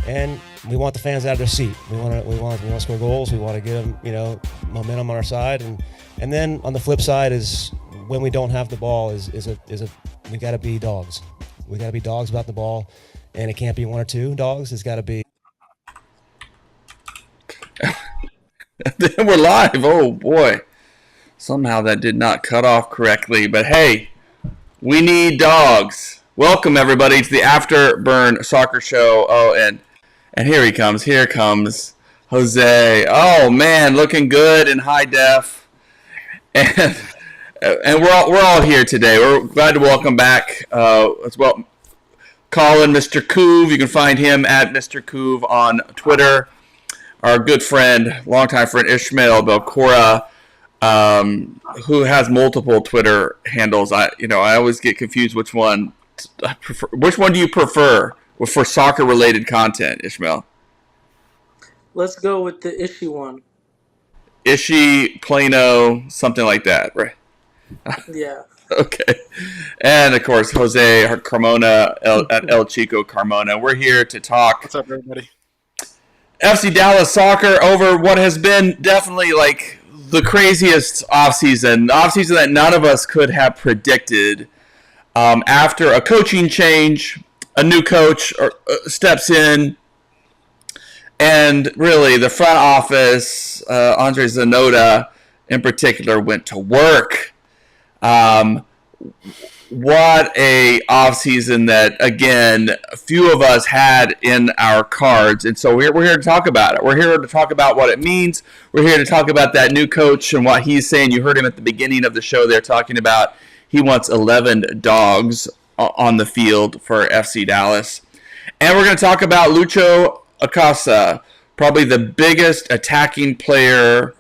and we want the fans out of their seat. We want to score goals. We want to get them, momentum on our side, and then on the flip side is when we don't have the ball is we got to be dogs. We got to be dogs about the ball, and it can't be one or two dogs. It's got to be. We're live. Oh boy, somehow that did not cut off correctly. But hey, we need dogs. Welcome everybody to the Afterburn Soccer Show. Oh, and here he comes. Here comes Jose. Oh man, looking good in high def. And we're all here today. We're glad to welcome back as well Colin, Mr. Couve. You can find him at Mr. Couve on Twitter. Our good friend, longtime friend Ishmael Belcora, who has multiple Twitter handles. I always get confused which one do you prefer for soccer related content, Ishmael? Let's go with the Ishi one. Ishi, Plano, something like that, right? Yeah. Okay. And of course, Jose Carmona at El Chico Carmona. We're here to talk. What's up, everybody? FC Dallas soccer over what has been definitely like the craziest offseason that none of us could have predicted. After a coaching change, a new coach steps in, and really the front office, Andre Zanota in particular, went to work. What a offseason that, again, a few of us had in our cards. And so we're here to talk about it. We're here to talk about what it means. We're here to talk about that new coach and what he's saying. You heard him at the beginning of the show there talking about he wants 11 dogs on the field for FC Dallas. And we're going to talk about Lucho Acosta, probably the biggest attacking player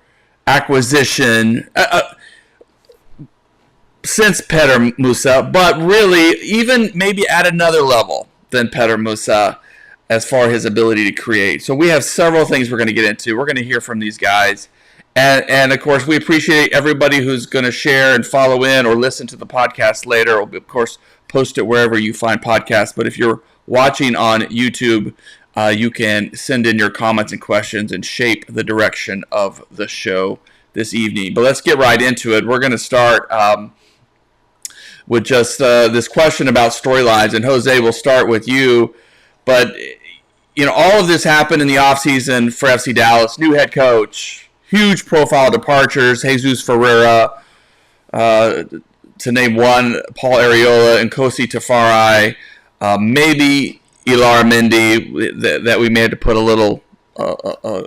acquisition since Petar Musa, but really even maybe at another level than Petar Musa as far as his ability to create. So we have several things we're going to get into. We're going to hear from these guys. And of course, we appreciate everybody who's going to share and follow in or listen to the podcast later. We'll, of course, post it wherever you find podcasts. But if you're watching on YouTube, you can send in your comments and questions and shape the direction of the show this evening. But let's get right into it. We're going to start with just this question about storylines. And Jose, we'll start with you. But, all of this happened in the offseason for FC Dallas. New head coach, huge profile departures. Jesus Ferreira, to name one, Paul Areola and Kosi Tafari. Maybe Ilar Mendy, that we may have to put a little a ...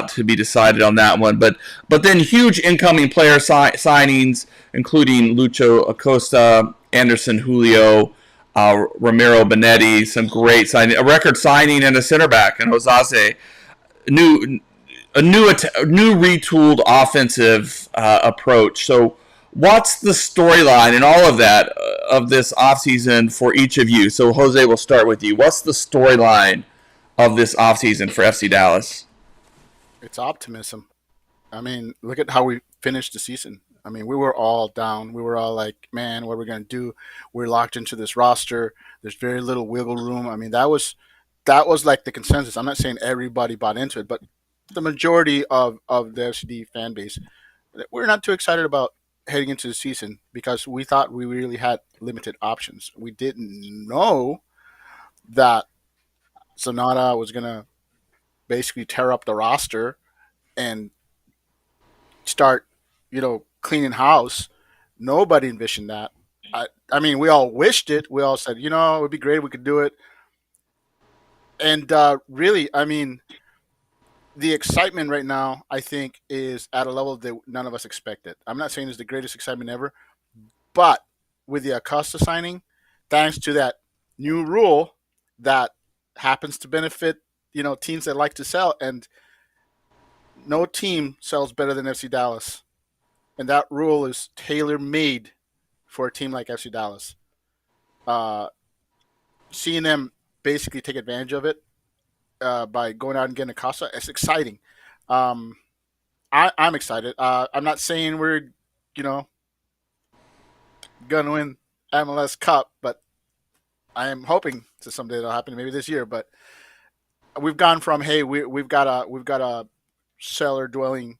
to be decided on that one. But then huge incoming player signings, including Lucho Acosta, Anderson Julio, Ramiro Benetti, some great signing, a record signing, and a center back, and Osaze. A new retooled offensive approach. So what's the storyline and all of that of this offseason for each of you? So Jose, we'll start with you. What's the storyline of this offseason for FC Dallas? It's optimism. I mean, look at how we finished the season. I mean, we were all down. We were all like, man, what are we going to do? We're locked into this roster. There's very little wiggle room. I mean, that was like the consensus. I'm not saying everybody bought into it, but the majority of the FCD fan base, we're not too excited about heading into the season because we thought we really had limited options. We didn't know that Sonata was going to basically tear up the roster and start, cleaning house. Nobody envisioned that. I mean, we all wished it. We all said, it would be great if we could do it. And really, I mean, the excitement right now, I think, is at a level that none of us expected. I'm not saying it's the greatest excitement ever, but with the Acosta signing, thanks to that new rule that happens to benefit, teams that like to sell, and no team sells better than FC Dallas. And that rule is tailor-made for a team like FC Dallas. Seeing them basically take advantage of it by going out and getting Acosta, it's exciting. I'm excited. I'm not saying we're, going to win MLS Cup, but I am hoping to someday that'll happen, maybe this year. But we've gone from, hey, we've got a cellar dwelling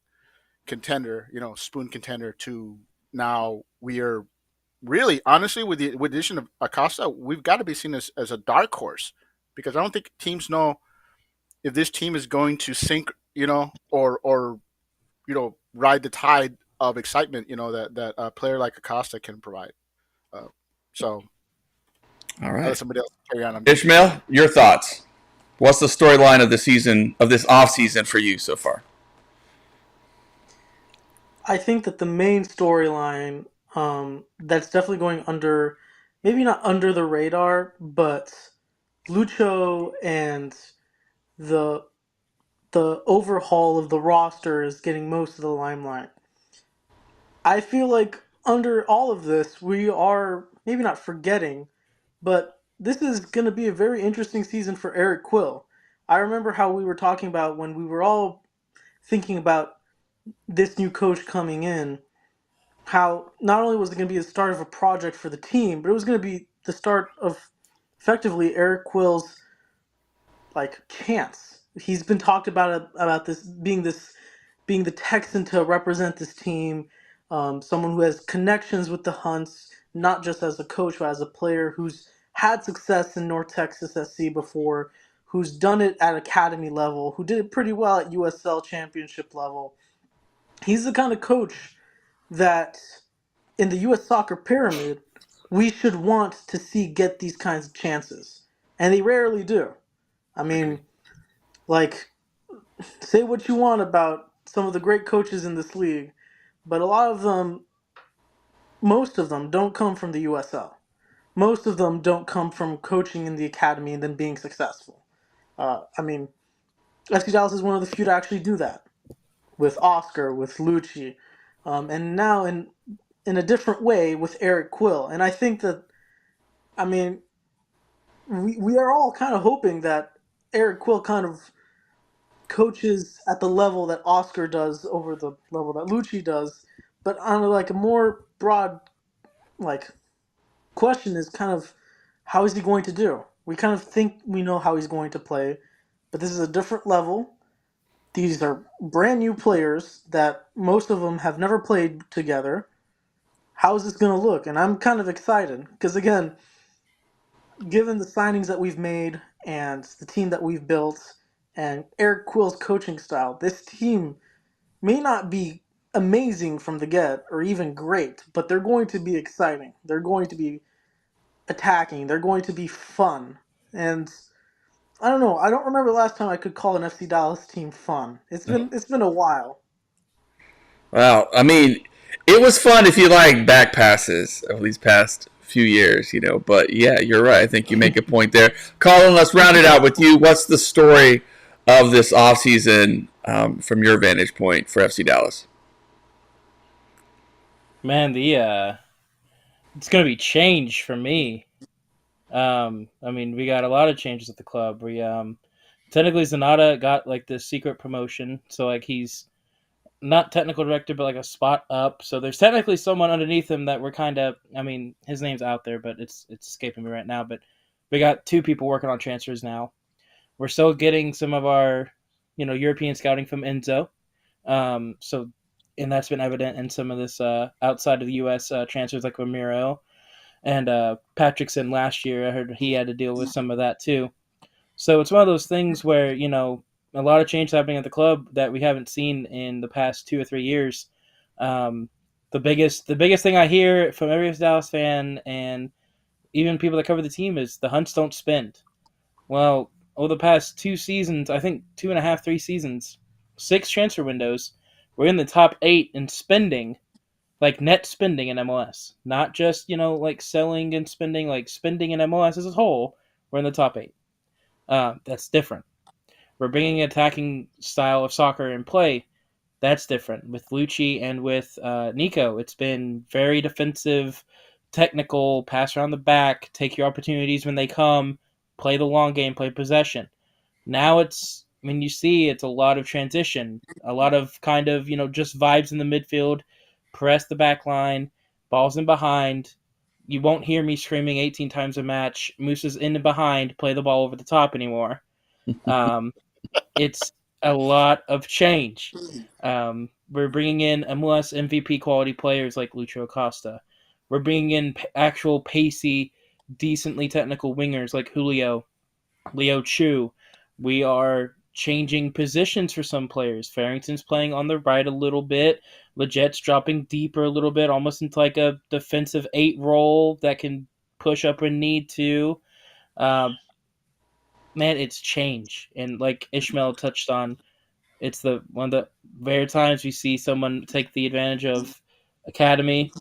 contender, spoon contender, to now we are really, honestly, with the addition of Acosta, we've got to be seen as a dark horse, because I don't think teams know if this team is going to sink, or ride the tide of excitement, that a player like Acosta can provide. So All I'll let right. somebody else carry on. Ishmael, your thoughts. What's the storyline of the season, of this off season for you so far? I think that the main storyline, that's definitely going under, maybe not under the radar, but Lucho and the the overhaul of the roster is getting most of the limelight. I feel like under all of this, we are maybe not forgetting, but this is going to be a very interesting season for Eric Quill. I remember how we were talking about when we were all thinking about this new coach coming in, how not only was it going to be the start of a project for the team, but it was going to be the start of effectively Eric Quill's chance. He's been talked about this being the Texan to represent this team, someone who has connections with the Hunts, not just as a coach, but as a player who's had success in North Texas SC before, who's done it at academy level, who did it pretty well at USL championship level. He's the kind of coach that in the U.S. soccer pyramid, we should want to see get these kinds of chances. And they rarely do. I Agree. mean, like, say what you want about some of the great coaches in this league, but a lot of them, most of them, don't come from the USL. Most of them don't come from coaching in the academy and then being successful. I mean, FC Dallas is one of the few to actually do that with Oscar, with Lucci, and now in a different way with Eric Quill. And I think that, I mean, we are all kind of hoping that Eric Quill kind of coaches at the level that Oscar does over the level that Lucci does, but on a more broad like question is kind of how is he going to do? We kind of think we know how he's going to play, but this is a different level. These are brand new players that most of them have never played together. How is this going to look? And I'm kind of excited because again, given the signings that we've made and the team that we've built and Eric Quill's coaching style, this team may not be amazing from the get or even great, but they're going to be exciting. They're going to be attacking. They're going to be fun. And I don't know. I don't remember the last time I could call an FC Dallas team fun. It's been a while. Well, I mean, it was fun if you like back passes over these past few years, But yeah, you're right. I think you make a point there. Colin, let's round it out with you. What's the story of this offseason from your vantage point for FC Dallas? Man, it's gonna be change for me. I mean, we got a lot of changes at the club. We technically Zanata got like the secret promotion, so like he's not technical director, but like a spot up. So there's technically someone underneath him that we're kind of. I mean, his name's out there, but it's escaping me right now. But we got two people working on transfers now. We're still getting some of our, European scouting from Enzo. So, and that's been evident in some of this outside of the U.S. Transfers like Ramiro and Patrickson last year. I heard he had to deal with some of that too. So it's one of those things where a lot of change happening at the club that we haven't seen in the past 2 or 3 years. The biggest thing I hear from every Dallas fan and even people that cover the team is the Hunts don't spend. Well, over the past 2 seasons, I think 2.5, 3 seasons, 6 transfer windows, we're in the top 8 in spending, like net spending in MLS. Not just, like selling and spending, like spending in MLS as a whole, we're in the top 8. That's different. We're bringing an attacking style of soccer in play. That's different. With Lucci and with Nico, it's been very defensive, technical, pass around the back, take your opportunities when they come, play the long game, play possession. Now you see it's a lot of transition, a lot of kind of, just vibes in the midfield, press the back line, balls in behind. You won't hear me screaming 18 times a match, Moose's in and behind, play the ball over the top anymore. It's a lot of change. We're bringing in MLS MVP quality players like Lucho Acosta. We're bringing in actual pacey, decently technical wingers like Julio, Leo Chu. We are changing positions for some players. Farrington's playing on the right a little bit. Legette's dropping deeper a little bit, almost into like a defensive 8 role that can push up when need to. Man, it's change. And like Ishmael touched on, it's the one of the rare times we see someone take the advantage of academy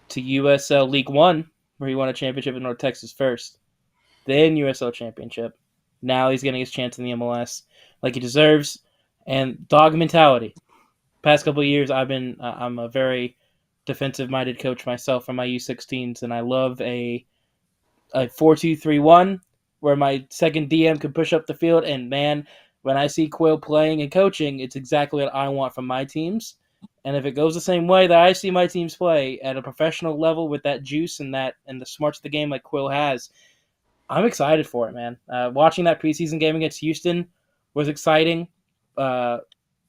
to USL League One, where he won a championship in North Texas first, then USL championship. Now he's getting his chance in the MLS like he deserves, and dog mentality. Past couple of years, I'm a very defensive minded coach myself from my U16s, and I love a 4-2-3-1 where my second DM can push up the field. And man, when I see Quill playing and coaching, it's exactly what I want from my teams. And if it goes the same way that I see my teams play at a professional level with that juice and the smarts of the game like Quill has, I'm excited for it, man. Watching that preseason game against Houston was exciting.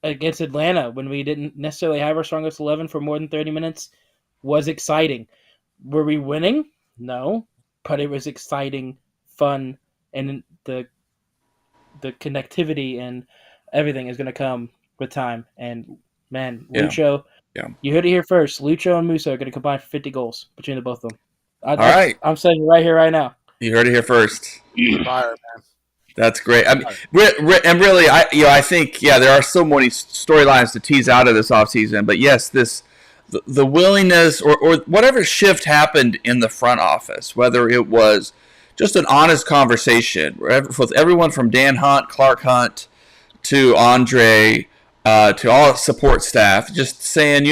Against Atlanta, when we didn't necessarily have our strongest 11 for more than 30 minutes, was exciting. Were we winning? No, but it was exciting, fun, and the connectivity and everything is going to come with time. And man, Lucho, you heard it here first. Lucho and Musa are going to combine for 50 goals between the both of them. All right. I'm saying it right here, right now. You heard it here first. Fire, man. That's great. I mean, and really, I think there are so many storylines to tease out of this offseason. But yes, the willingness or whatever shift happened in the front office, whether it was just an honest conversation with everyone from Dan Hunt, Clark Hunt, to Andre, to all support staff, just saying,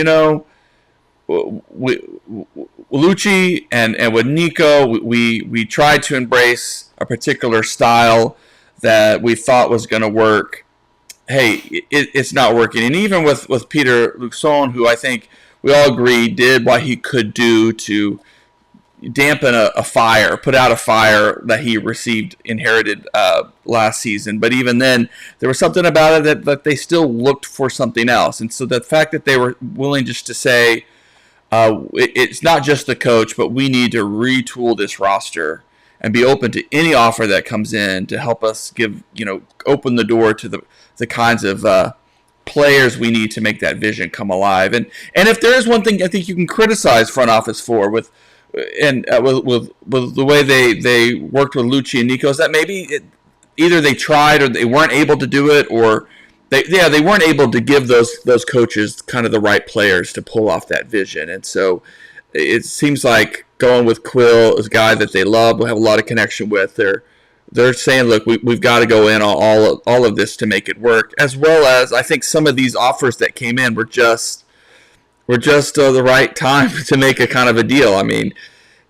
Lucci and with Nico, we tried to embrace a particular style that we thought was going to work. Hey, it's not working. And even with Peter Luxon, who I think we all agree did what he could do to dampen a fire, put out a fire that he inherited last season. But even then, there was something about it that they still looked for something else. And so the fact that they were willing just to say, it's not just the coach, but we need to retool this roster and be open to any offer that comes in to help us open the door to the kinds of players we need to make that vision come alive. And if there is one thing I think you can criticize front office for with the way they worked with Lucci and Nico, is that maybe either they tried or they weren't able to do it, or they weren't able to give those coaches kind of the right players to pull off that vision. And so it seems like going with Quill is a guy that they love, will have a lot of connection with. They're saying, look, we've got to go in on all of this to make it work, as well as I think some of these offers that came in were just the right time to make a kind of a deal. I mean,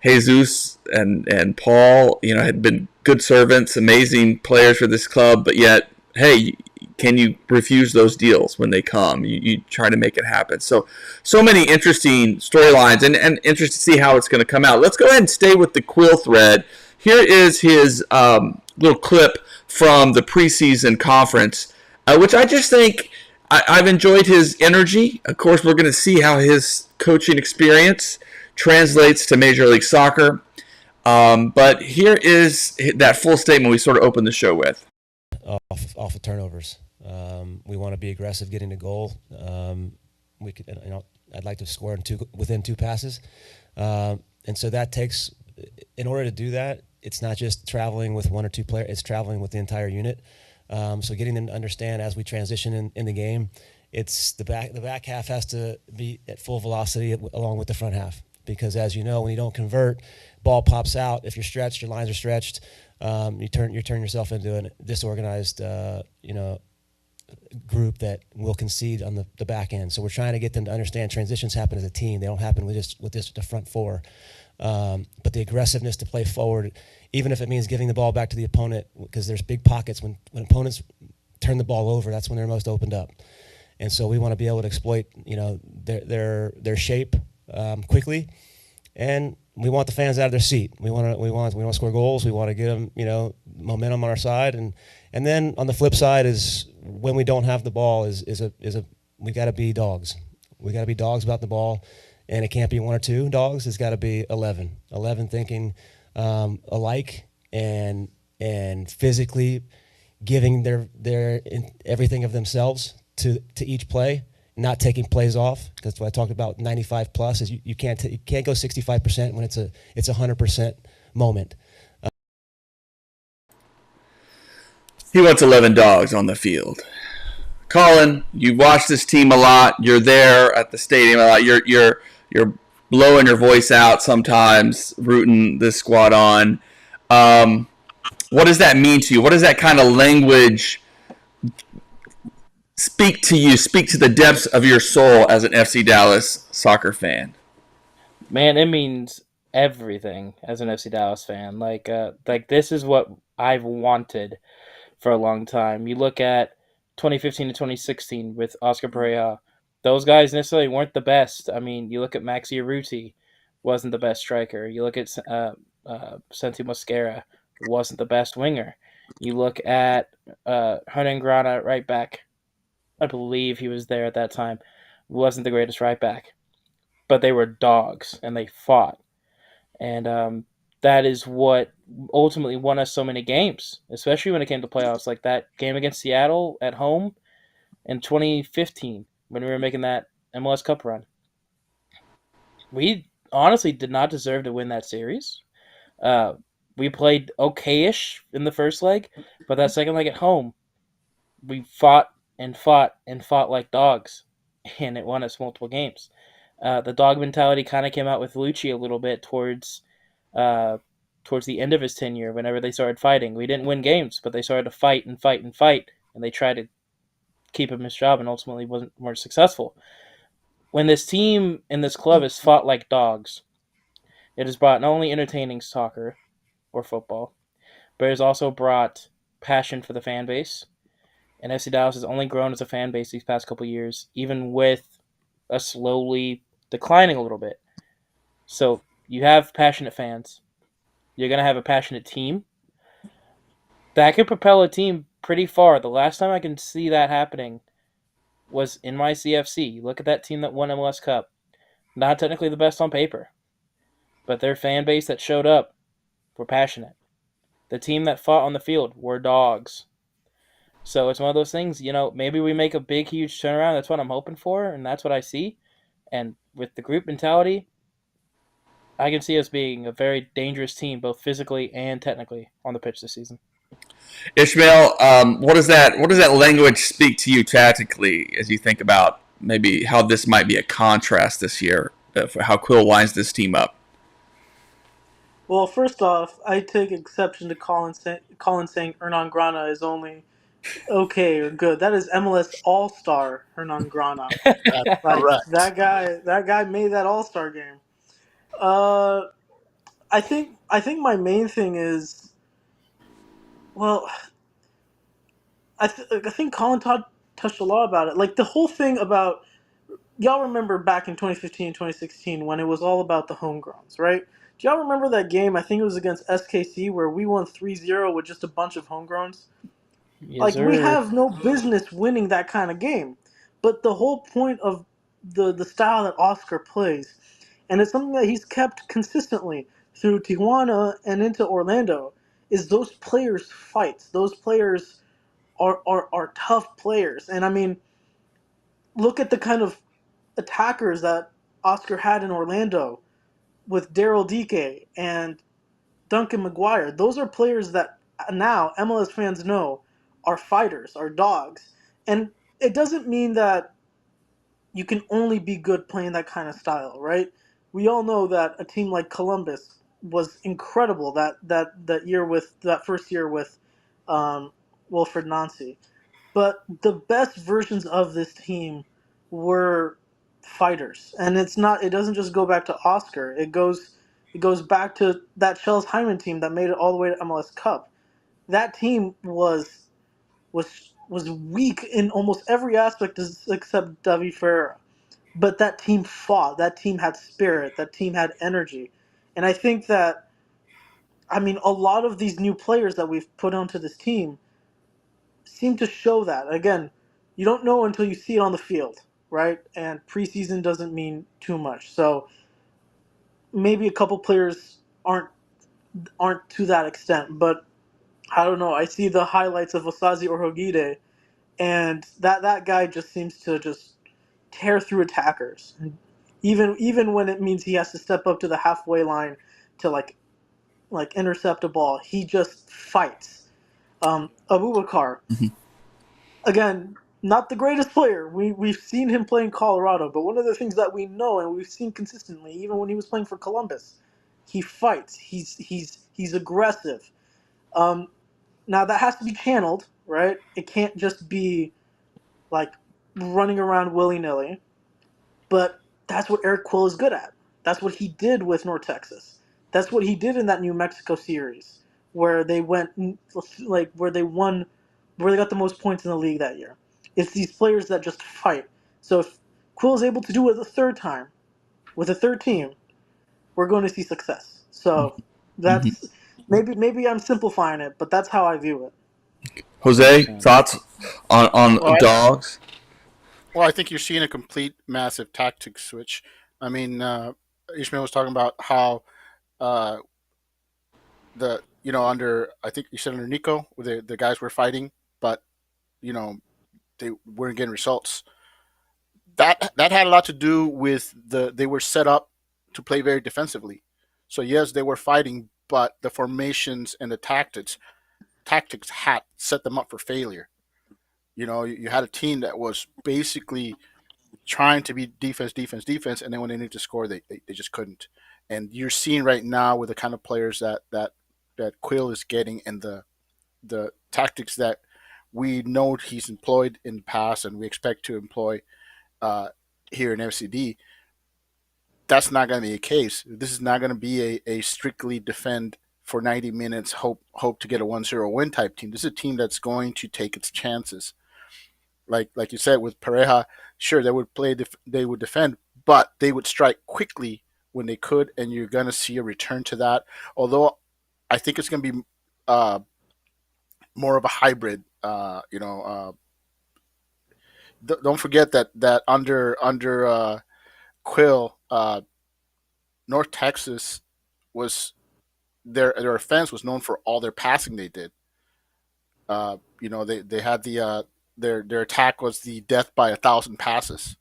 Jesus and Paul, had been good servants, amazing players for this club, but yet, hey, can you refuse those deals when they come? You try to make it happen. So many interesting storylines, and interested to see how it's going to come out. Let's go ahead and stay with the Quill thread. Here is his little clip from the preseason conference, which I just think I've enjoyed his energy. Of course, we're going to see how his coaching experience translates to Major League Soccer. But here is that full statement we sort of opened the show with. Off of turnovers. We want to be aggressive getting the goal. We could, I'd like to score within 2 passes. And so that takes, in order to do that, it's not just traveling with 1 or 2 players, it's traveling with the entire unit. So getting them to understand as we transition in the game, it's the back half has to be at full velocity along with the front half. Because as you know, when you don't convert, ball pops out. If you're stretched, your lines are stretched. You turn yourself into a disorganized, group that will concede on the back end. So we're trying to get them to understand transitions happen as a team. They don't happen with the front 4. But the aggressiveness to play forward, even if it means giving the ball back to the opponent, because there's big pockets when opponents turn the ball over. That's when they're most opened up. And so we want to be able to exploit, their shape quickly, and we want the fans out of their seat. We want to score goals. We want to get them, momentum on our side, and then on the flip side is when we don't have the ball is we got to be dogs. We got to be dogs about the ball, and it can't be one or two dogs. It's got to be 11 thinking alike and physically giving their everything of themselves to each play, not taking plays off. That's what I talked about. 95 plus is you can't go 65% when it's a 100% moment. He wants 11 dogs on the field. Colin, you watch this team a lot. You're there at the stadium a lot. You're blowing your voice out sometimes, rooting this squad on. What does that mean to you? What does that kind of language speak to you? Speak to the depths of your soul as an FC Dallas soccer fan. Man, it means everything as an FC Dallas fan. Like this is what I've wanted for a long time. You look at 2015 to 2016 with Oscar Pereira. Those guys necessarily weren't the best. I mean, you look at Maxi Urruti, wasn't the best striker. You look at Santi Mosquera, wasn't the best winger. You look at Hernan Grana, right back. I believe he was there at that time. Wasn't the greatest right back. But they were dogs, and they fought. And that is what ultimately won us so many games, especially when it came to playoffs. Like that game against Seattle at home in 2015 when we were making that MLS Cup run. We honestly did not deserve to win that series. We played okay-ish in the first leg, but that second leg at home, we fought and fought and fought like dogs, and it won us multiple games. The dog mentality kind of came out with Luchi a little bit towards the end of his tenure. Whenever they started fighting, we didn't win games, but they started to fight and fight and fight, and they tried to keep him his job, and ultimately wasn't more successful. When this team and this club has fought like dogs, it has brought not only entertaining soccer or football, but it has also brought passion for the fan base. And FC Dallas has only grown as a fan base these past couple of years, even with a slowly declining a little bit. So you have passionate fans. You're going to have a passionate team. That could propel a team pretty far. The last time I can see that happening was in my CFC. Look at that team that won MLS Cup. Not technically the best on paper, but their fan base that showed up were passionate. The team that fought on the field were dogs. So it's one of those things, maybe we make a big, huge turnaround. That's what I'm hoping for, and that's what I see. And with the group mentality, I can see us being a very dangerous team, both physically and technically, on the pitch this season. Ishmael, what does that language speak to you tactically as you think about maybe how this might be a contrast this year, for how Quill lines this team up? Well, first off, I take exception to Colin saying Hernan Grana is only okay or good. That is MLS All-Star Hernan Grana. That's Like correct. that guy made that All-Star game. Uh, I think my main thing is, well, I think Colin touched a lot about it. Like the whole thing about, y'all remember back in 2015, 2016 when it was all about the homegrowns, right? Do y'all remember that game? I think it was against SKC where we won 3-0 with just a bunch of homegrowns. Yes, Like we sir. have no business winning that kind of game. But the whole point of the style that Oscar plays, and it's something that he's kept consistently through Tijuana and into Orlando, is those players fight. Those players are tough players. And I mean, look at the kind of attackers that Oscar had in Orlando with Daryl Dike and Duncan McGuire. Those are players that now MLS fans know are fighters, are dogs. And it doesn't mean that you can only be good playing that kind of style, right? We all know that a team like Columbus was incredible that year with that first year with Wilfred Nancy. But the best versions of this team were fighters, and it doesn't just go back to Oscar. It goes back to that Chels Hyman team that made it all the way to MLS Cup. That team was weak in almost every aspect except Davi Ferreira. But that team fought. That team had spirit. That team had energy. And I think that I mean, a lot of these new players that we've put onto this team seem to show that. Again, you don't know until you see it on the field, right? And preseason doesn't mean too much. So maybe a couple players aren't to that extent, but I don't know. I see the highlights of Osazi Orhogide, and that guy just seems to just tear through attackers. Even when it means he has to step up to the halfway line to like intercept a ball, he just fights. Abubakar, Mhm. again, not the greatest player. We've seen him play in Colorado, but one of the things that we know and we've seen consistently, even when he was playing for Columbus, he fights. He's aggressive. Um, Now that has to be channeled, right? It can't just be like running around willy nilly. But that's what Eric Quill is good at. That's what he did with North Texas. That's what he did in that New Mexico series where they went like where they got the most points in the league that year. It's these players that just fight. So if Quill is able to do it a third time with a third team, we're going to see success. So Mhm. that's maybe I'm simplifying it, but that's how I view it. Jose, 100%. thoughts Well, on dogs? Well, I think you're seeing a complete massive tactic switch. I mean, Ishmael was talking about how uh, under, I think you said under Nico, where the guys were fighting, but you know they weren't getting results. That had a lot to do with they were set up to play very defensively. So yes, they were fighting, but the formations and the tactics had set them up for failure. You had a team that was basically trying to be defense, defense, defense, and then when they needed to score, they just couldn't. And you're seeing right now with the kind of players that Quill is getting and the tactics that we know he's employed in the past and we expect to employ uh, here in MCD. That's not going to be the case. This is not going to be a strictly defend for 90 minutes, hope to get a 1-0 win type team. This is a team that's going to take its chances. Like you said with Pareja, sure they would defend, but they would strike quickly when they could, and you're going to see a return to that. Although I think it's going to be more of a hybrid. Don't forget that under Quill, North Texas was their offense was known for all their passing they did. They had their attack was the death by 1,000 passes,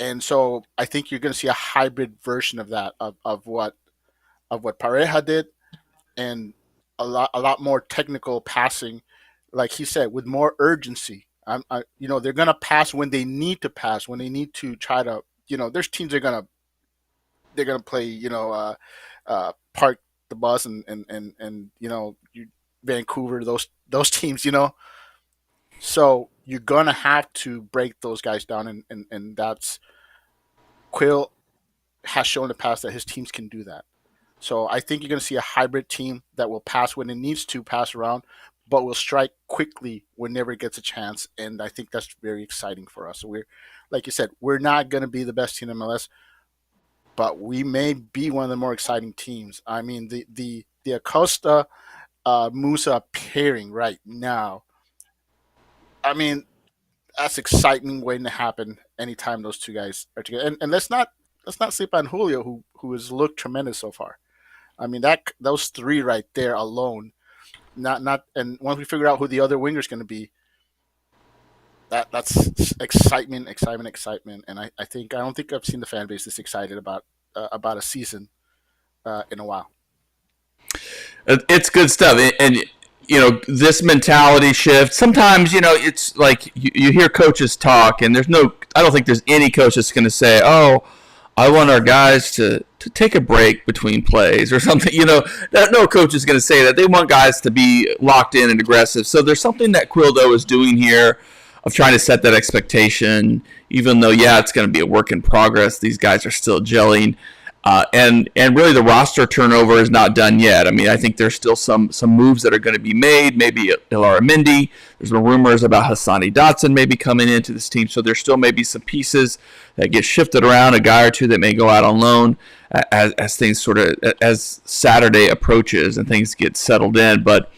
and so I think you're going to see a hybrid version of that of what Pareja did, and a lot more technical passing, like he said, with more urgency. They're going to pass when they need to pass, when they need to try to. There's teams they're gonna play. Park the bus and Vancouver, those teams. So you're gonna have to break those guys down, and that's Quill has shown in the past that his teams can do that. So I think you're going to see a hybrid team that will pass when it needs to pass around, but will strike quickly whenever it gets a chance. And I think that's very exciting for us. So like you said, we're not going to be the best team in MLS, but we may be one of the more exciting teams. I mean, the Acosta Musa pairing right now. I mean, that's exciting waiting to happen anytime those two guys are together. And let's not sleep on Julio, who has looked tremendous so far. I mean, those three right there alone, and once we figure out who the other winger is going to be, that's excitement, excitement, excitement. And I don't think I've seen the fan base this excited about a season in a while. It's good stuff, and this mentality shift. Sometimes it's like you hear coaches talk, and I don't think there's any coach that's going to say, "Oh, I want our guys to take a break between plays or something." No coach is going to say that. They want guys to be locked in and aggressive. So there's something that Quildo is doing here of trying to set that expectation, even though, it's going to be a work in progress. These guys are still gelling. And really the roster turnover is not done yet. I mean, I think there's still some moves that are going to be made. Maybe Ilara Mendy. There's been rumors about Hassani Dotson maybe coming into this team. So there still may be some pieces that get shifted around, a guy or two that may go out on loan as things sort of as Saturday approaches and things get settled in. But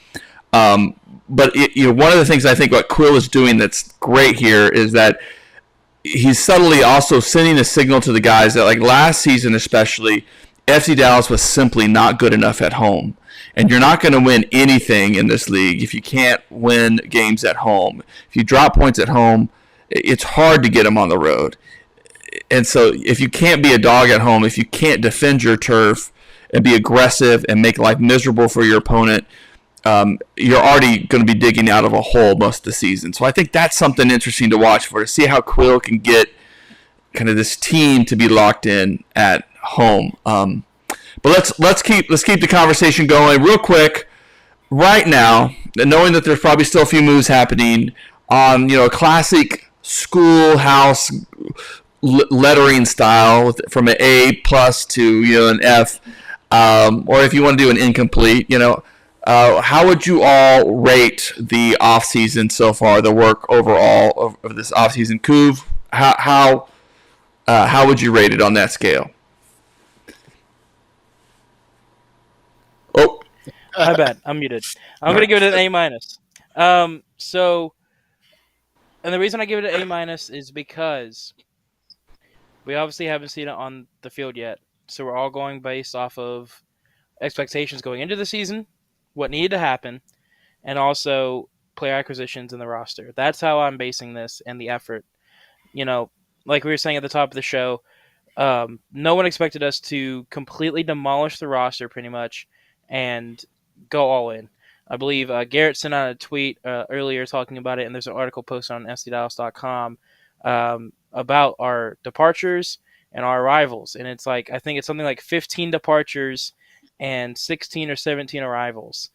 one of the things I think what Quill is doing that's great here is that he's subtly also sending a signal to the guys that, like last season especially, FC Dallas was simply not good enough at home. And you're not going to win anything in this league if you can't win games at home. If you drop points at home, it's hard to get them on the road. And so if you can't be a dog at home, if you can't defend your turf and be aggressive and make life miserable for your opponent, you're already going to be digging out of a hole most of the season. So I think that's something interesting to watch for, to see how Quill can get kind of this team to be locked in at home. But let's keep the conversation going real quick right now, knowing that there's probably still a few moves happening on a classic schoolhouse lettering style from an A plus to an F, or if you want to do an incomplete, how would you all rate the offseason so far, the work overall of this offseason? Kuv, how would you rate it on that scale? Oh, My bad. I'm muted. I'm going to give it an A-. And the reason I give it an A- is because we obviously haven't seen it on the field yet. So we're all going based off of expectations going into the season, what needed to happen, and also player acquisitions in the roster. That's how I'm basing this and the effort. Like we were saying at the top of the show, no one expected us to completely demolish the roster pretty much and go all in. I believe Garrett sent out a tweet earlier talking about it, and there's an article posted on fcdallas.com about our departures and our arrivals. And it's like, I think it's something like 15 departures and 16 or 17 arrivals.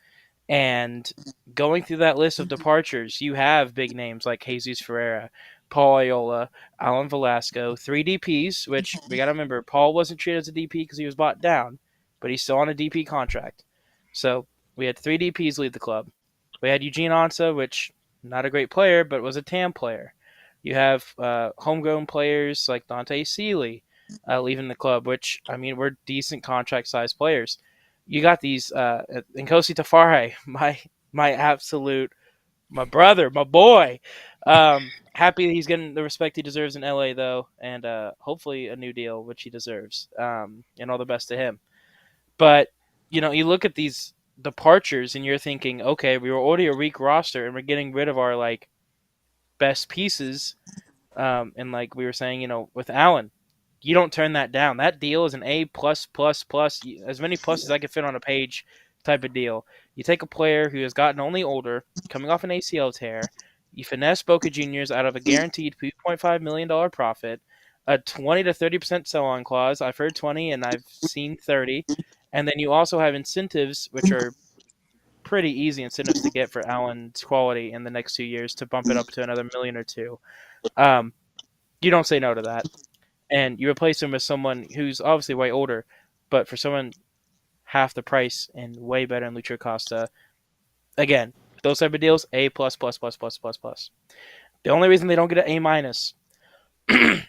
And going through that list of departures, you have big names like Jesus Ferreira, Paul Ayola, Alan Velasco, 3 DPs, which we got to remember, Paul wasn't treated as a DP because he was bought down, but he's still on a DP contract. So we had 3 DPs leave the club. We had Eugene Ansa, which not a great player, but was a TAM player. You have homegrown players like Dante Seeley leaving the club, which, I mean, we're decent contract-sized players. You got these Nkosi Tafare, my brother, my boy. Happy that he's getting the respect he deserves in LA, though, and hopefully a new deal, which he deserves, and all the best to him. But, you look at these departures and you're thinking, okay, we were already a weak roster and we're getting rid of our, best pieces. And like we were saying, with Allen, you don't turn that down. That deal is an A+++, as many pluses as I could fit on a page type of deal. You take a player who has gotten only older, coming off an ACL tear, you finesse Boca Juniors out of a guaranteed $2.5 million profit, a 20 to 30% sell-on clause. I've heard 20 and I've seen 30. And then you also have incentives, which are pretty easy incentives to get for Allen's quality in the next 2 years to bump it up to another million or two. You don't say no to that. And you replace him with someone who's obviously way older, but for someone half the price and way better than Lucho Acosta. Again, those type of deals, A++++++. The only reason they don't get an A-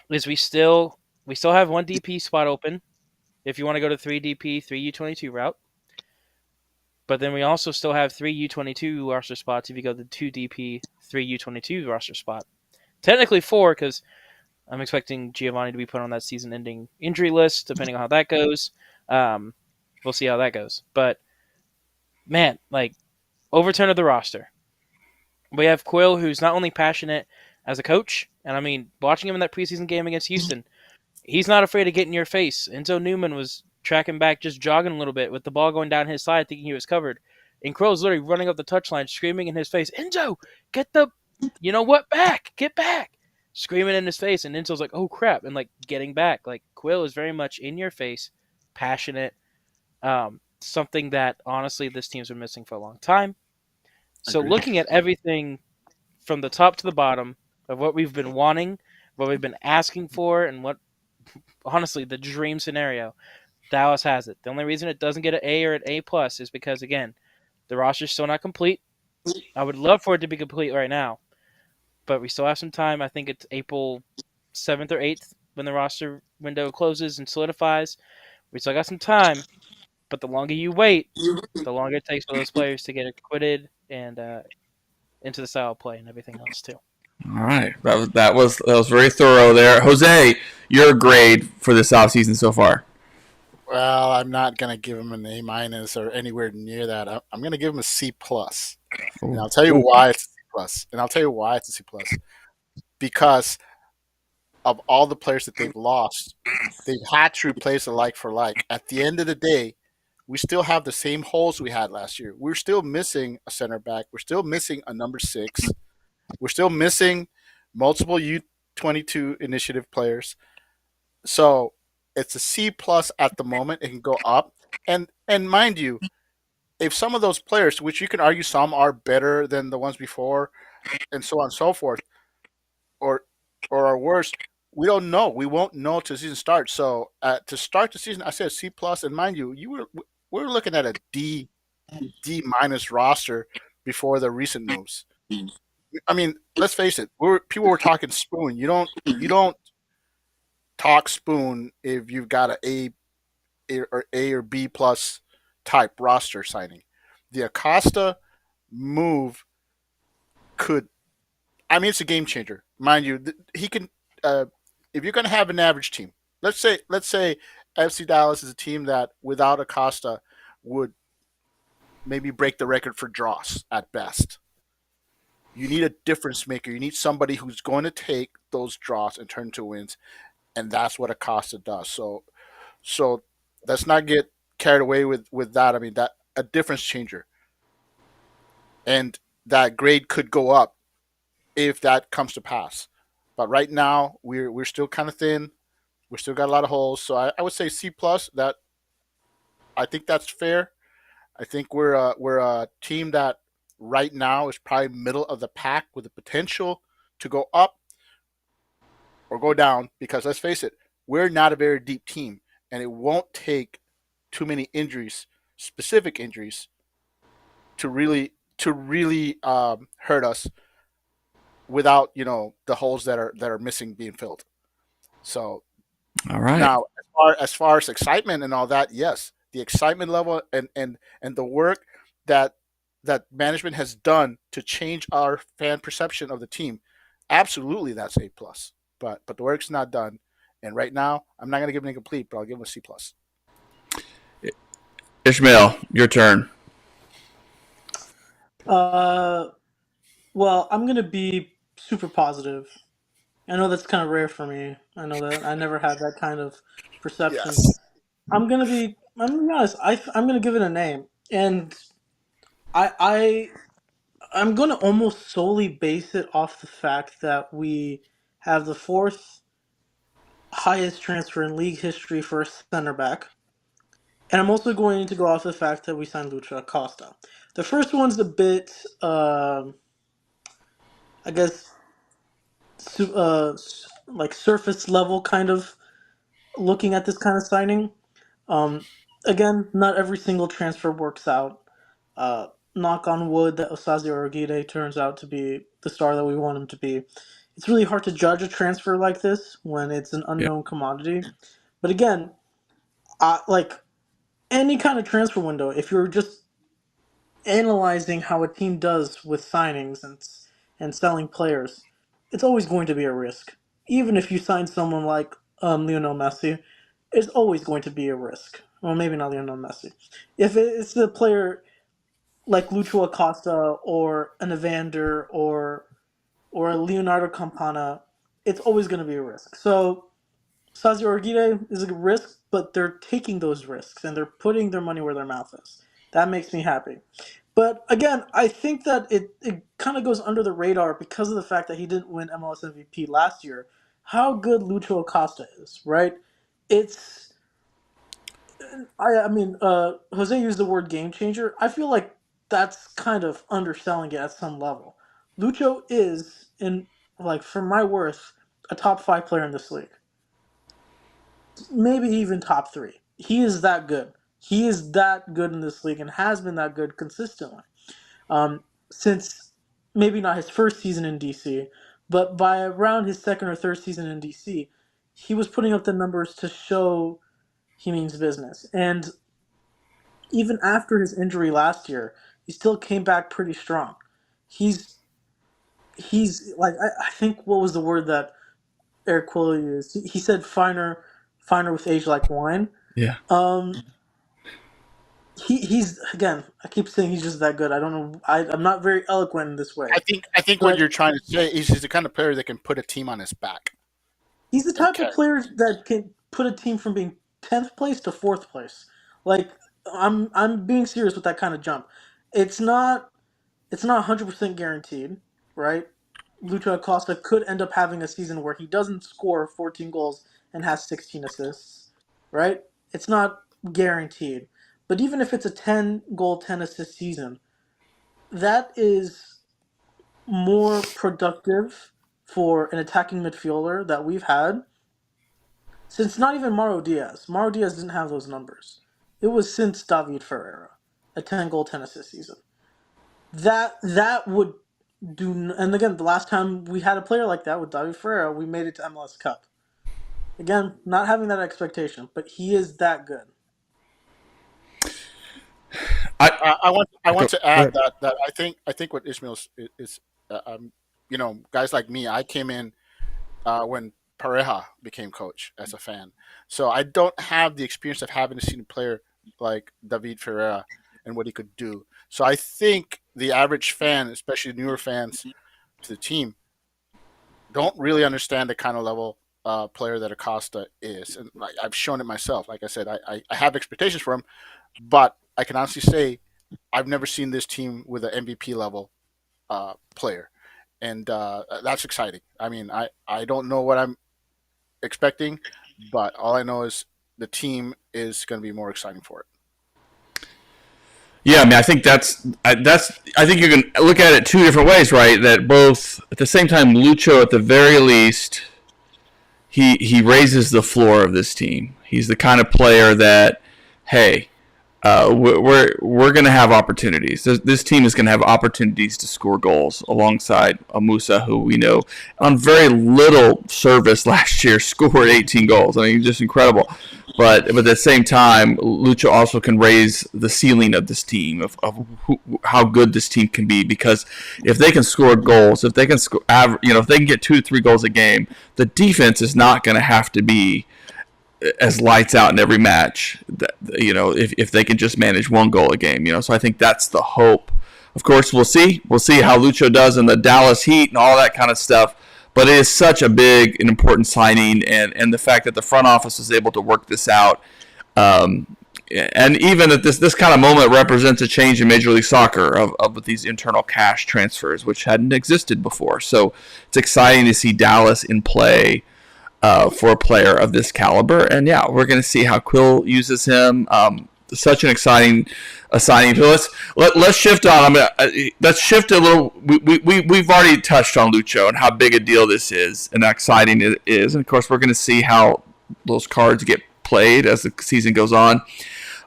is we still have 1 DP spot open if you want to go to 3 DP, 3 U22 route. But then we also still have 3 U22 roster spots if you go to 2 DP, 3 U22 roster spot. Technically 4, because I'm expecting Giovanni to be put on that season-ending injury list, depending on how that goes. We'll see how that goes. But, man, overturn of the roster. We have Quill, who's not only passionate as a coach, and I mean, watching him in that preseason game against Houston, he's not afraid to get in your face. Enzo Newman was tracking back, just jogging a little bit with the ball going down his side, thinking he was covered. And Quill's literally running up the touchline, screaming in his face, Enzo, get the, back, get back. Screaming in his face, and Enzo's like, oh crap, and getting back. Quill is very much in your face, passionate, something that honestly this team's been missing for a long time. So Agreed. looking at everything from the top to the bottom of what we've been wanting, what we've been asking for, and what honestly the dream scenario, Dallas has it. The only reason it doesn't get an A or an A plus is because again, the roster's still not complete. I would love for it to be complete right now, but we still have some time. I think it's April 7th or 8th when the roster window closes and solidifies. We still got some time, but the longer you wait, the longer it takes for those players to get acquitted and into the style of play and everything else too. All right, that was very thorough there, Jose. Your grade for this offseason so far? Well, I'm not gonna give him an A minus or anywhere near that. I'm gonna give him a C plus, and Ooh. I'll tell you why it's a C plus. And I'll tell you why it's a C plus because of all the players that they've lost, they've had to replace a like for like. At the end of the day, we still have the same holes we had last year. We're still missing a center back. We're still missing a number 6. We're still missing multiple U22 initiative players. So it's a C plus at the moment. It can go up, and mind you, if some of those players, which you can argue some are better than the ones before, and so on and so forth, or are worse, we don't know. We won't know till the season starts. So to start the season, I said C plus, and mind you, we're looking at a D minus roster before the recent moves. I mean, let's face it. People were talking spoon. You don't talk spoon if you've got A or B plus type roster signing. The Acosta move could. I mean, it's a game changer, mind you. He can. If you're going to have an average team, let's say FC Dallas is a team that without Acosta would maybe break the record for draws at best. You need a difference maker. You need somebody who's going to take those draws and turn into wins, and that's what Acosta does. So let's not get carried away with that. I mean, that a difference changer, and that grade could go up if that comes to pass. But right now we're still kind of thin. We still got a lot of holes. So I would say C plus. That I think that's fair. I think we're a team that right now is probably middle of the pack with the potential to go up or go down because let's face it, we're not a very deep team, and it won't take too many injuries, specific injuries, to really hurt us without the holes that are missing being filled. So All right. now, as far as excitement and all that, yes, the excitement level and the work that management has done to change our fan perception of the team, absolutely, that's A plus. But the work's not done, and right now, I'm not going to give it incomplete, but I'll give him a C plus. Ishmael, your turn. Well, I'm gonna be super positive. I know that's kind of rare for me. I know that I never had that kind of perception. Yes. I'm gonna be honest. I'm gonna give it a name, and I I'm gonna almost solely base it off the fact that we have the fourth highest transfer in league history for a center back, and I'm also going to go off the fact that we signed Lucho Acosta. The first one's a bit, I guess, like surface level kind of looking at this kind of signing. Um, Again, not every single transfer works out. Knock on wood that Osaze Orogide turns out to be the star that we want him to be. It's really hard to judge a transfer like this when it's an Yeah. unknown commodity. But again, like any kind of transfer window, if you're just analyzing how a team does with signings and selling players, it's always going to be a risk. Even if you sign someone like Lionel Messi, it's always going to be a risk. Well, maybe not Lionel Messi. If it's a player like Lucho Acosta or an Evander or a Leonardo Campana, it's always going to be a risk. So Sazi Orgide is a risk, but they're taking those risks and they're putting their money where their mouth is. That makes me happy. But again, I think that it kind of goes under the radar because of the fact that he didn't win MLS MVP last year. How good Lucho Acosta is, right? It's I mean, Jose used the word game changer. I feel like that's kind of underselling it at some level. Lucho is, in like for my worth, a top 5 player in this league. maybe even top three. He is that good. He is that good in this league and has been that good consistently. Since maybe not his first season in DC, but by around his second or third season in DC, he was putting up the numbers to show he means business. And even after his injury last year, he still came back pretty strong. He's he's like I think what was the word that Eric Quilly used? He said finer with age like wine. Yeah. Um, he's again. I keep saying he's just that good. I don't know. I'm not very eloquent in this way, I think what but you're trying to say is he's the kind of player that can put a team on his back he's the and type of carry. player that can put a team from being 10th place to 4th place. Like I'm being serious with that kind of jump. It's not it's not 100% guaranteed, right? Lucho Acosta could end up having a season where he doesn't score 14 goals and has 16 assists, right? It's not guaranteed. But even if it's a 10 goal, 10 assist season, that is more productive for an attacking midfielder that we've had since not even Mauro Diaz. Mauro Diaz didn't have those numbers. It was since David Ferreira, a 10 goal, 10 assist season. That would do. And again, the last time we had a player like that with David Ferreira, we made it to MLS Cup. Again, not having that expectation, but he is that good. I I want go, to go add ahead. that I think what Ishmael is guys like me. I came in when Pareja became coach as a fan, so I don't have the experience of having seen a player like David Ferreira and what he could do. So I think the average fan, especially newer fans to the team, don't really understand the kind of level player that Acosta is, and like, I've shown it myself. Like I said, I have expectations for him, but I can honestly say I've never seen this team with an MVP level player, and that's exciting. I mean, I don't know what I'm expecting, but all I know is the team is going to be more exciting for it. Yeah, I mean, I think that's. I think you can look at it two different ways, right? That both at the same time, Lucho, at the very least, he raises the floor of this team. He's the kind of player that, hey, we're going to have opportunities. This team is going to have opportunities to score goals alongside Musa, who we know on very little service last year scored 18 goals. I mean, just incredible. But at the same time, Lucha also can raise the ceiling of this team of how good this team can be, because if they can score goals, if they can score, if they can get 2 to 3 goals a game, the defense is not going to have to be as lights out in every match. If they can just manage 1 goal a game, So I think that's the hope. Of course, we'll see. We'll see how Lucho does in the Dallas Heat and all that kind of stuff. But it is such a big and important signing, and the fact that the front office is able to work this out, and even that this kind of moment represents a change in Major League Soccer of these internal cash transfers, which hadn't existed before. So it's exciting to see Dallas in play for a player of this caliber. And yeah, we're going to see how Quill uses him. Such an exciting signing. So let's shift on. Let's shift a little. We've already touched on Lucho and how big a deal this is and how exciting it is. And of course, we're going to see how those cards get played as the season goes on.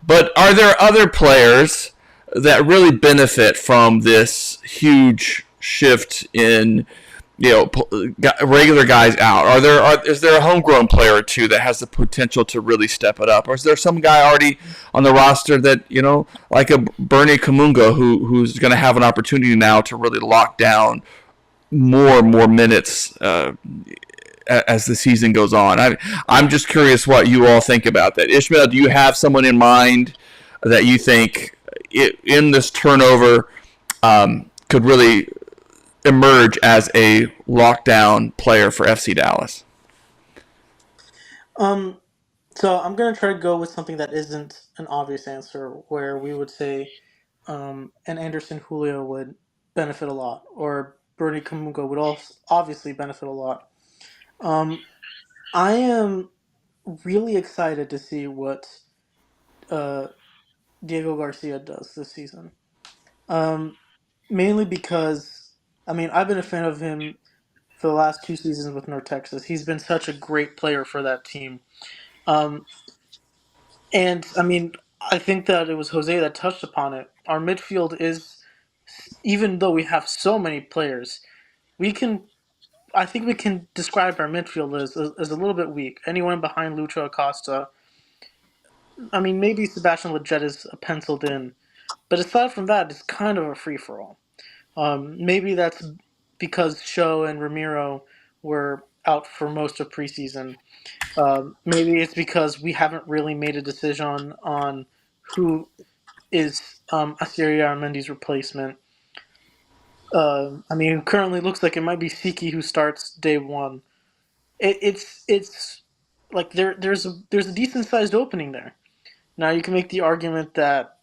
But are there other players that really benefit from this huge shift in regular guys out? Is there a homegrown player or two that has the potential to really step it up, or is there some guy already on the roster that like a Bernie Kamunga who's going to have an opportunity now to really lock down more and more minutes as the season goes on? I'm just curious what you all think about that. Ishmael, do you have someone in mind that you think in this turnover could really emerge as a lockdown player for FC Dallas? So I'm gonna try to go with something that isn't an obvious answer, where we would say an Anderson Julio would benefit a lot, or Bernie Kamungo would also obviously benefit a lot. Um, I am really excited to see what uh, Diego Garcia does this season. Um, Mainly because I've been a fan of him for the last 2 seasons with North Texas. He's been such a great player for that team. Um, and I mean, I think that it was Jose that touched upon it. Our midfield is, even though we have so many players, we can. I think we can describe our midfield as a little bit weak. Anyone behind Lucho Acosta, I mean, maybe Sebastian Lletget is penciled in, but aside from that, it's kind of a free for all. Maybe that's because Show and Ramiro were out for most of preseason. Maybe it's because we haven't really made a decision on who is Asiria Armendi's replacement. I mean, it currently looks like it might be Siki who starts day one. It's like there's a decent sized opening there. Now you can make the argument that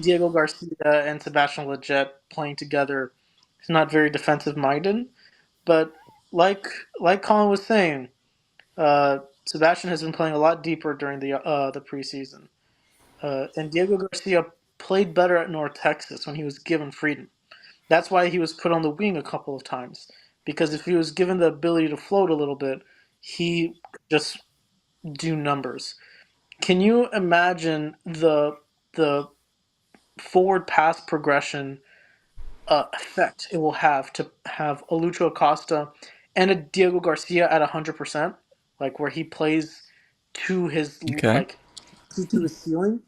Diego Garcia and Sebastian Lletget playing together is not very defensive minded, but like like Colin was saying, Sebastian has been playing a lot deeper during the preseason, and Diego Garcia played better at North Texas when he was given freedom. That's why he was put on the wing a couple of times, because if he was given the ability to float a little bit, he could just do numbers. Can you imagine the forward pass progression effect it will have to have a Lucho Acosta and a Diego Garcia at 100%, like where he plays to his Okay. like to his ceiling?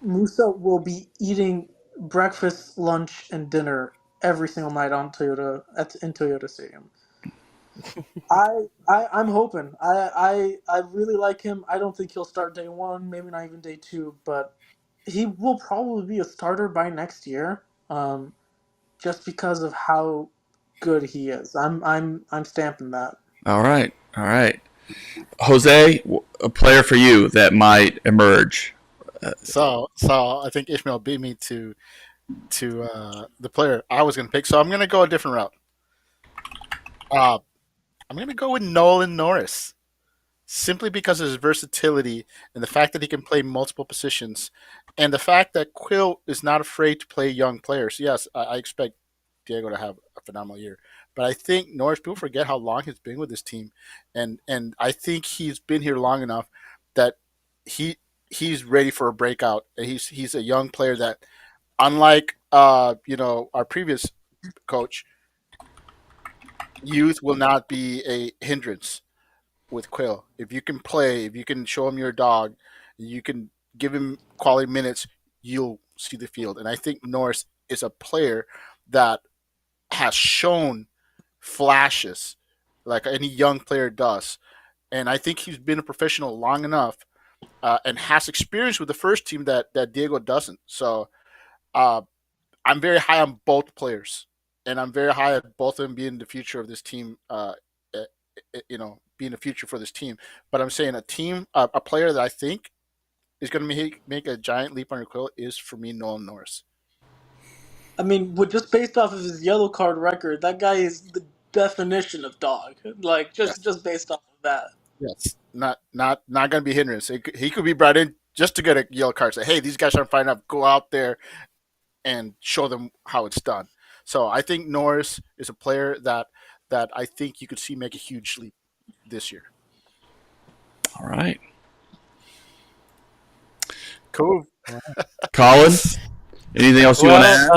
Musa will be eating breakfast, lunch, and dinner every single night on in Toyota Stadium. I'm hoping. I really like him. I don't think he'll start day one, maybe not even day two, but he will probably be a starter by next year. Just because of how good he is. I'm stamping that. All right. All right. Jose, a player for you that might emerge. So I think Ishmael beat me to the player I was going to pick. So I'm going to go a different route. Uh, I'm going to go with Nolan Norris, simply because of his versatility and the fact that he can play multiple positions, and the fact that Quill is not afraid to play young players. Yes, I expect Diego to have a phenomenal year, but I think Norris. People forget how long he's been with this team, and I think he's been here long enough that he he's ready for a breakout. He's a young player that, unlike our previous coach, youth will not be a hindrance with Quill. If you can play, if you can show him your dog, you can give him quality minutes, you'll see the field. And I think Norris is a player that has shown flashes like any young player does. And I think he's been a professional long enough and has experience with the first team that Diego doesn't. So uh, I'm very high on both players, and I'm very high on both of them being the future of this team. Being the future for this team. But I'm saying a player that I think is going to make a giant leap on your quill is for me Nolan Norris. I mean, just based off of his yellow card record, that guy is the definition of dog. Like Yes, just based off of that. yes, not going to be a hindrance. He could be brought in just to get a yellow card. Say, hey, these guys aren't fine enough. Go out there and show them how it's done. So I think Norris is a player that I think you could see make a huge leap this year. All right. Cool. Colin, anything else you want to add?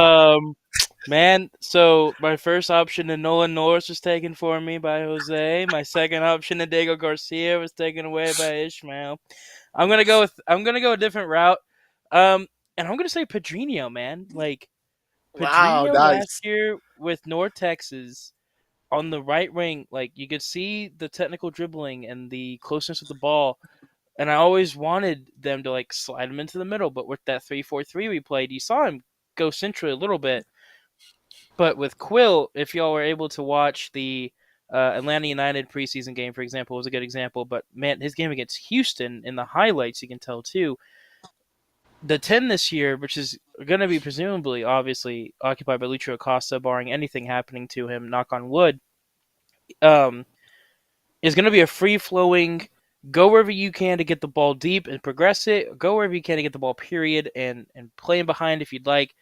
Man, so my first option in Nolan Norris was taken for me by Jose. My second option in Diego Garcia was taken away by Ishmael. I'm gonna go a different route. And I'm gonna say Pedrinho, man. Like Wow, Pedrinho last nice. year with North Texas on the right wing, like you could see the technical dribbling and the closeness of the ball. And I always wanted them to like slide him into the middle, but with that 3-4-3 we played, you saw him go centrally a little bit. But with Quill, if y'all were able to watch the Atlanta United preseason game, for example, was a good example. But man, his game against Houston in the highlights, you can tell too. The 10 this year, which is going to be presumably, obviously, occupied by Lucho Acosta, barring anything happening to him, knock on wood, um, is going to be a free-flowing, go wherever you can to get the ball deep and progress it, go wherever you can to get the ball, period, and play in behind if you'd like.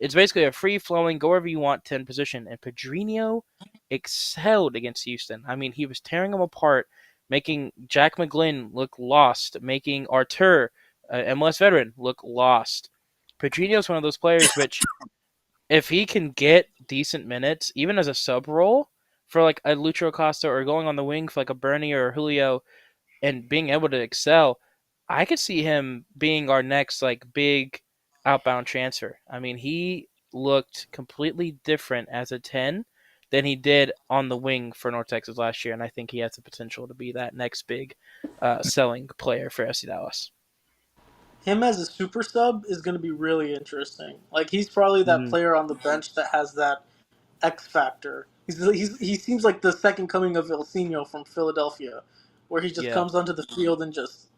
It's basically a free-flowing, go wherever you want 10 position. And Pedrinho excelled against Houston. I mean, he was tearing them apart making Jack McGlynn look lost, making Artur, MLS veteran, look lost. Pedrinho's one of those players which, if he can get decent minutes, even as a sub role for like a Lucho Acosta or going on the wing for like a Bernie or a Julio and being able to excel, I could see him being our next like big outbound transfer. I mean, he looked completely different as a 10 than he did on the wing for North Texas last year, and I think he has the potential to be that next big selling player for FC Dallas. Him as a super sub is going to be really interesting. Like, he's probably that player on the bench that has that X factor. He seems like the second coming of Ilsinho from Philadelphia, where he just Yeah. comes onto the field and just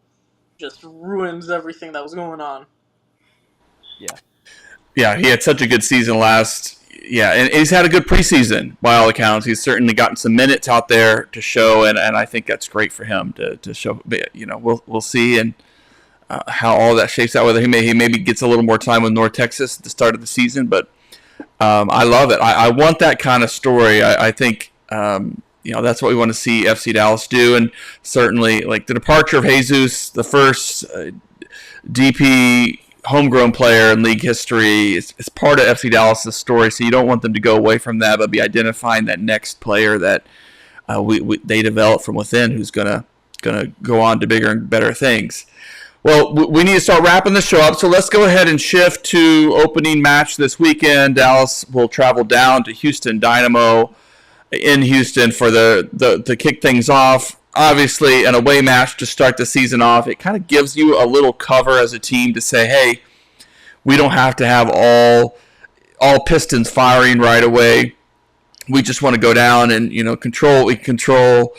ruins everything that was going on. Yeah. Yeah, he had such a good season last. Yeah, and he's had a good preseason by all accounts. He's certainly gotten some minutes out there to show, and I think that's great for him to show. You know, we'll see and how all that shapes out. Whether he maybe gets a little more time with North Texas at the start of the season, but I love it. I want that kind of story. I think that's what we want to see FC Dallas do, and certainly like the departure of Jesus, the first DP homegrown player in league history, is part of FC Dallas' story. So you don't want them to go away from that, but be identifying that next player that they develop from within, who's gonna go on to bigger and better things. Well, we need to start wrapping the show up, so let's go ahead and shift to opening match this weekend. Dallas will travel down to Houston Dynamo in Houston for to kick things off. Obviously, an away match to start the season off. It kind of gives you a little cover as a team to say, hey, we don't have to have all pistons firing right away. We just want to go down and control what we can control.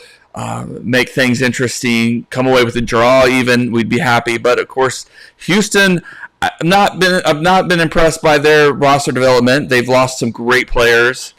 Make things interesting, come away with a draw even, we'd be happy. But of course, Houston, I've not been impressed by their roster development. They've lost some great players,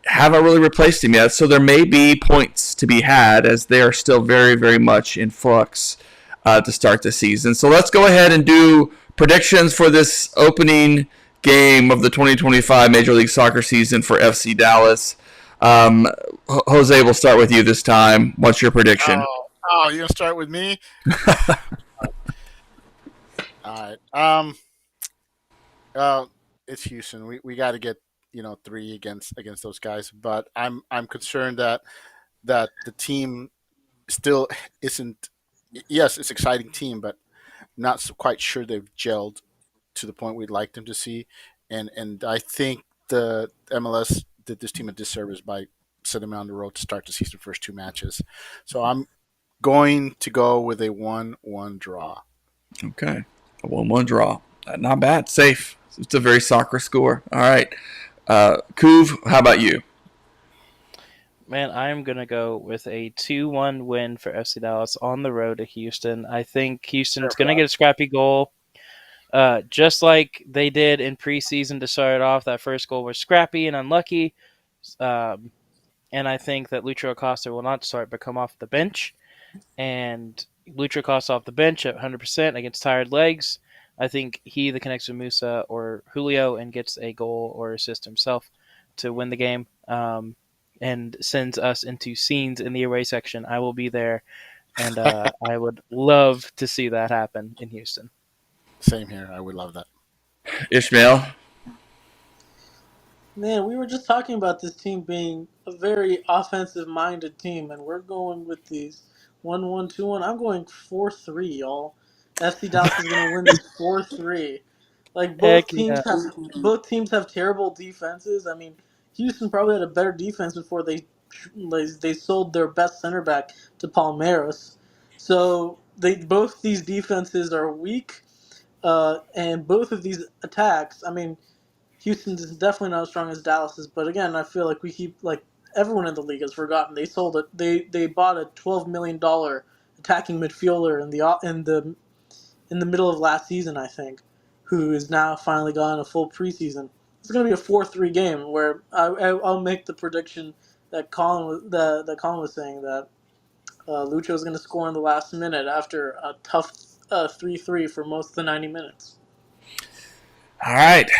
haven't really replaced them yet, so there may be points to be had as they are still very, very much in flux to start the season. So let's go ahead and do predictions for this opening game of the 2025 Major League Soccer season for FC Dallas. Jose, we'll start with you this time. What's your prediction? Oh, you're gonna start with me? All right. It's Houston. We got to get 3 against those guys. But I'm concerned that the team still isn't. Yes, it's an exciting team, but not so quite sure they've gelled to the point we'd like them to see. And I think the MLS did this team a disservice by setting them on the road to start the season first 2 matches. So I'm going to go with a 1-1 draw. Okay, a 1-1 draw. Not bad. Safe. It's a very soccer score. All right. Kuv, how about you? Man, I'm going to go with a 2-1 win for FC Dallas on the road to Houston. I think Houston's going to get a scrappy goal. Just like they did in preseason to start off. That first goal was scrappy and unlucky. And I think that Lucho Acosta will not start but come off the bench. And Lucho Acosta off the bench at 100% against tired legs. I think he either connects with Musa or Julio and gets a goal or assist himself to win the game. And sends us into scenes in the away section. I will be there. And I would love to see that happen in Houston. Same here. I would love that. Ishmael? Man, we were just talking about this team being a very offensive-minded team, and we're going with these 1-1, 2-1. I'm going 4-3, y'all. FC Dallas is going to win this 4-3. Like, both teams have terrible defenses. I mean, Houston probably had a better defense before they sold their best center back to Palmeiras. So both these defenses are weak, and both of these attacks. I mean, Houston's is definitely not as strong as Dallas's, but again, I feel like we keep everyone in the league has forgotten they sold it. They bought a $12 million attacking midfielder in the middle of last season, I think, who is now finally gotten a full preseason. It's going to be a 4-3 game where I'll make the prediction that Colin was saying that Lucho is going to score in the last minute after a tough 3-3 for most of the 90 minutes. All right,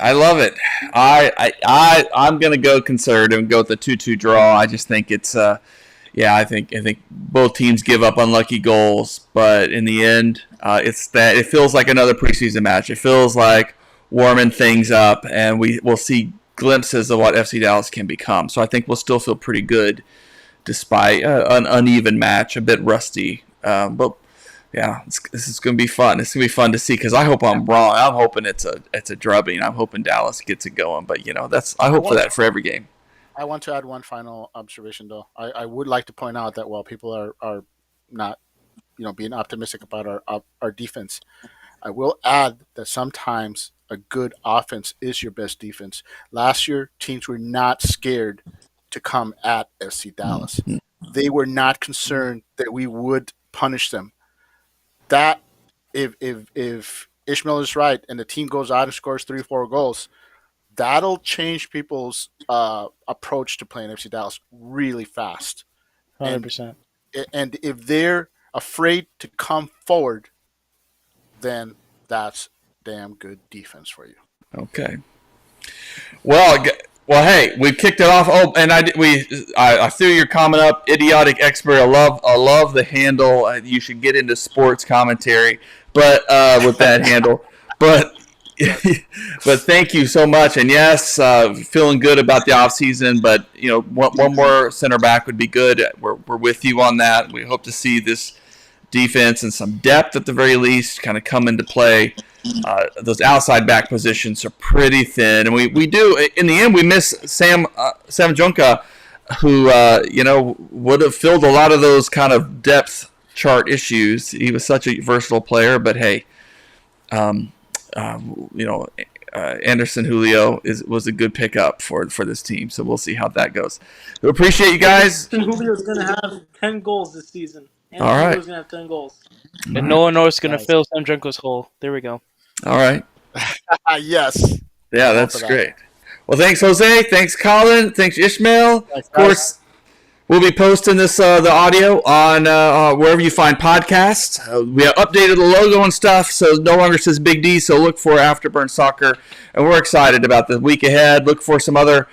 I love it. I'm going to go conservative and go with the 2-2 draw. I just think it's yeah, I think both teams give up unlucky goals, but in the end, it feels like another preseason match. It feels like warming things up, and we'll see glimpses of what FC Dallas can become. So I think we'll still feel pretty good despite an uneven match, a bit rusty. But yeah, this is going to be fun. It's going to be fun to see because I hope I'm wrong. I'm hoping it's a drubbing. I'm hoping Dallas gets it going. But I hope for that for every game. I want to add one final observation, though. I would like to point out that while people are not, being optimistic about our defense, I will add that sometimes a good offense is your best defense. Last year, teams were not scared to come at FC Dallas. They were not concerned that we would punish them. That if Ishmael is right and the team goes out and scores 3-4 goals, that'll change people's approach to playing FC Dallas really fast. 100%. And if they're afraid to come forward, then that's damn good defense for you. Okay. Well, hey, we kicked it off. Oh, and I threw your comment up, idiotic expert. I love the handle. You should get into sports commentary, but with that handle. But thank you so much. And yes, feeling good about the offseason, but one more center back would be good. We're with you on that. We hope to see this defense and some depth at the very least kind of come into play. Those outside back positions are pretty thin, and we do in the end we miss Sam Junka, who would have filled a lot of those kind of depth chart issues. He was such a versatile player, but hey, Anderson Julio was a good pickup for this team, so we'll see how that goes. We appreciate you guys. Julio's going to have 10 goals this season. All right. Julio's going to have 10 goals. And Noah North's going to fill Sam Junko's hole. There we go. All right. Yes. Yeah, that's great. Well, thanks, Jose. Thanks, Colin. Thanks, Ishmael. Thanks, of course, we'll be posting the audio on wherever you find podcasts. We have updated the logo and stuff, so it no longer says Big D, so look for Afterburn Soccer. And we're excited about the week ahead. Look for some other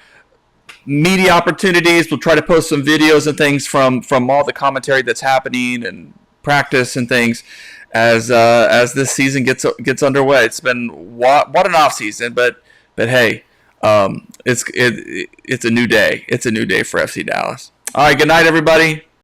media opportunities. We'll try to post some videos and things from all the commentary that's happening and practice and things as this season gets underway. It's been what an off season, but hey, it's a new day. It's a new day for FC Dallas. All right, good night, everybody.